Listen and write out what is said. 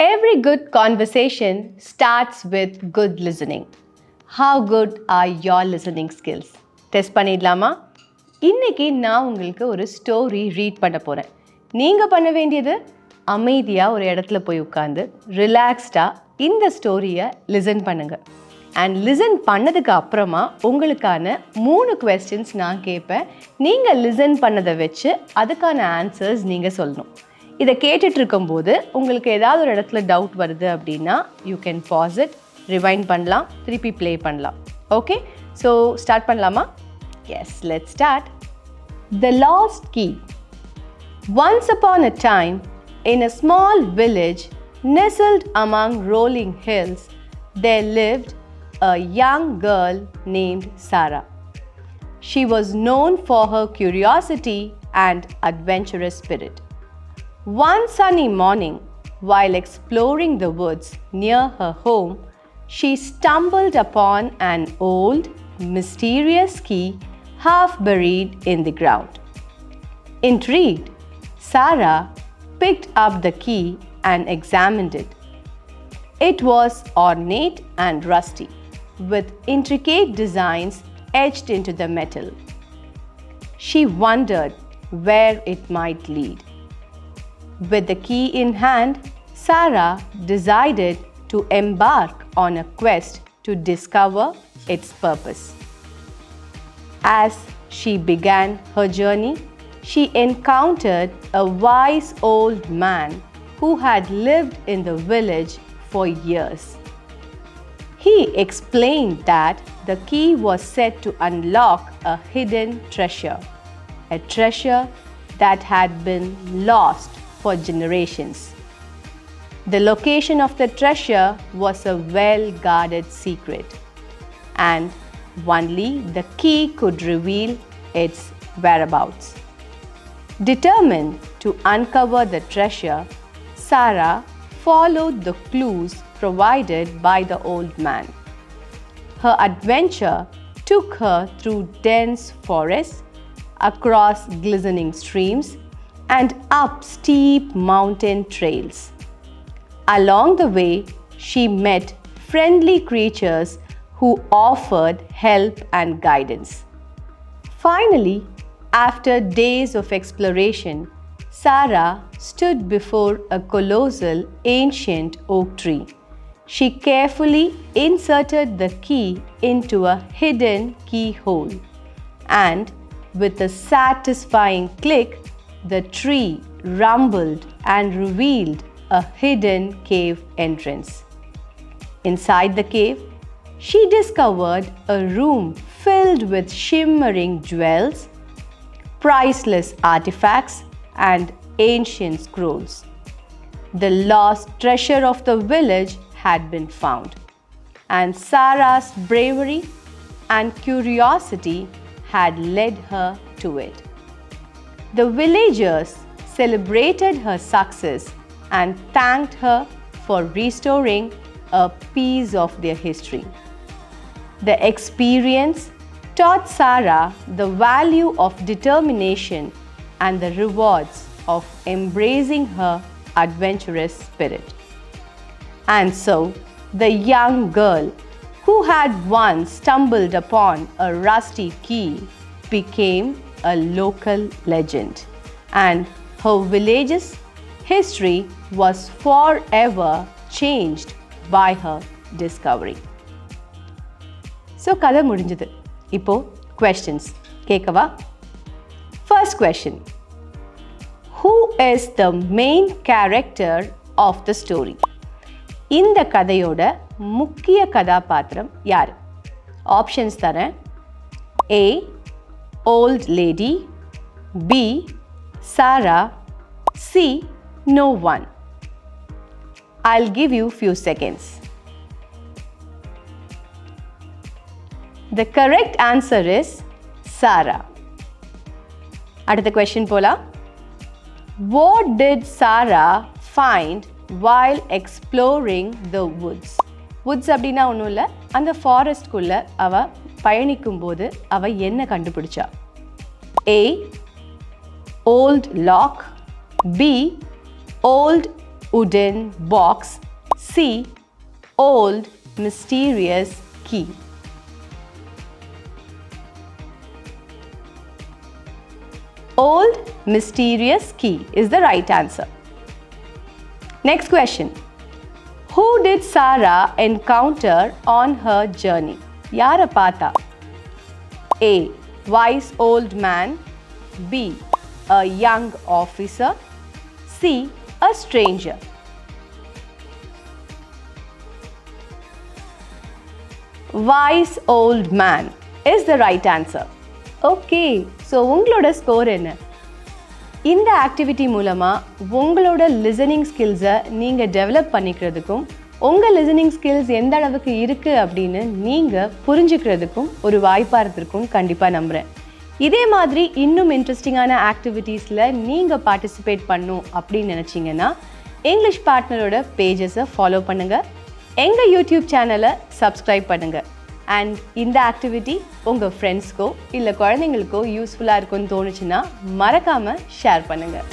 Every good conversation starts with good listening. How good are your listening skills? Test பண்ணிடலாமா? இன்னைக்கு நான் உங்களுக்கு ஒரு ஸ்டோரி ரீட் பண்ண போகிறேன். நீங்கள் பண்ண வேண்டியது அமைதியாக ஒரு இடத்துல போய் உட்காந்து ரிலாக்ஸ்டாக இந்த ஸ்டோரியை லிசன் பண்ணுங்கள். அண்ட் லிசன் பண்ணதுக்கு அப்புறமா உங்களுக்கான 3 questions நான் கேட்பேன். நீங்கள் லிசன் பண்ணதை வச்சு அதுக்கான ஆன்சர்ஸ் நீங்கள் சொல்லணும். இதை கேட்டுட்டு இருக்கும்போது உங்களுக்கு ஏதாவது ஒரு இடத்துல டவுட் வருது அப்படின்னா you can pause it, rewind பண்ணலாம், திருப்பி ப்ளே பண்ணலாம். ஓகே, ஸோ ஸ்டார்ட் பண்ணலாமா? Yes, let's start. The Lost Key. Once upon a time, in a small village nestled among rolling hills, there lived a young girl named Sarah. She was known for her curiosity and adventurous spirit. One sunny morning, while exploring the woods near her home, she stumbled upon an old, mysterious key half buried in the ground. Intrigued, Sarah picked up the key and examined it. It was ornate and rusty, with intricate designs etched into the metal. She wondered where it might lead. With the key in hand, Sarah decided to embark on a quest to discover its purpose. As she began her journey, she encountered a wise old man who had lived in the village for years. He explained that the key was said to unlock a hidden treasure, a treasure that had been lost for generations. The location of the treasure was a well-guarded secret, and only the key could reveal its whereabouts. Determined to uncover the treasure, Sarah followed the clues provided by the old man. Her adventure took her through dense forests, across glistening streams, and up steep mountain trails. Along the way, she met friendly creatures who offered help and guidance. Finally, after days of exploration, Sarah stood before a colossal ancient oak tree. She carefully inserted the key into a hidden keyhole, and with a satisfying click, the tree rumbled and revealed a hidden cave entrance. Inside the cave, she discovered a room filled with shimmering jewels, priceless artifacts, and ancient scrolls. The lost treasure of the village had been found, and Sarah's bravery and curiosity had led her to it. The villagers celebrated her success and thanked her for restoring a piece of their history. The experience taught Sarah the value of determination and the rewards of embracing her adventurous spirit. And so, the young girl who had once stumbled upon a rusty key became a local legend, and her village's history was forever changed by her discovery. So, கதை முடிஞ்சது. இப்போ questions கேட்கவா? First question. Who is the main character of the story? இந்த கதையோட முக்கிய கதாபாத்திரம் யார்? Options தரேன். A. Old lady. B. Sarah. C. No one. I'll give you few seconds. The correct answer is Sarah. அடுத்த question போலாம். What did Sarah find while exploring the woods? Woods அப்படின்னா ஒன்றும் இல்லை, அந்த ஃபாரஸ்ட்குள்ளே அவ பயணிக்கும் போது அவ என்ன கண்டுபிடிச்சா? A. Old lock. B. Old wooden box. C. Old mysterious key. Old mysterious key is the right answer. Next question. Who did Sarah encounter on her journey? Yara paatha? A. Wise old man. B. A young officer. C. A stranger. Wise old man is the right answer. Okay, so உங்களோட score என்ன? இந்த activity மூலமாக உங்களோட listening ஸ்கில்ஸை நீங்கள் develop பண்ணிக்கிறதுக்கும் உங்கள் listening skills எந்த அளவுக்கு இருக்குது அப்படின்னு நீங்கள் புரிஞ்சுக்கிறதுக்கும் ஒரு வாய்ப்பாக இருந்திருக்கும் கண்டிப்பாக நம்புகிறேன். இதே மாதிரி இன்னும் இன்ட்ரெஸ்டிங்கான ஆக்டிவிட்டீஸில் நீங்கள் பார்ட்டிசிபேட் பண்ணணும் அப்படின்னு நினச்சிங்கன்னா இங்கிலீஷ் பார்ட்னரோட பேஜஸை ஃபாலோ பண்ணுங்கள், எங்கள் யூடியூப் சேனலை சப்ஸ்கிரைப் பண்ணுங்கள். அண்ட் இந்த ஆக்டிவிட்டி உங்கள் ஃப்ரெண்ட்ஸ்க்கோ இல்லை குழந்தைங்களுக்கோ யூஸ்ஃபுல்லாக இருக்கும்னு தோணுச்சுன்னா மறக்காமல் ஷேர் பண்ணுங்கள்.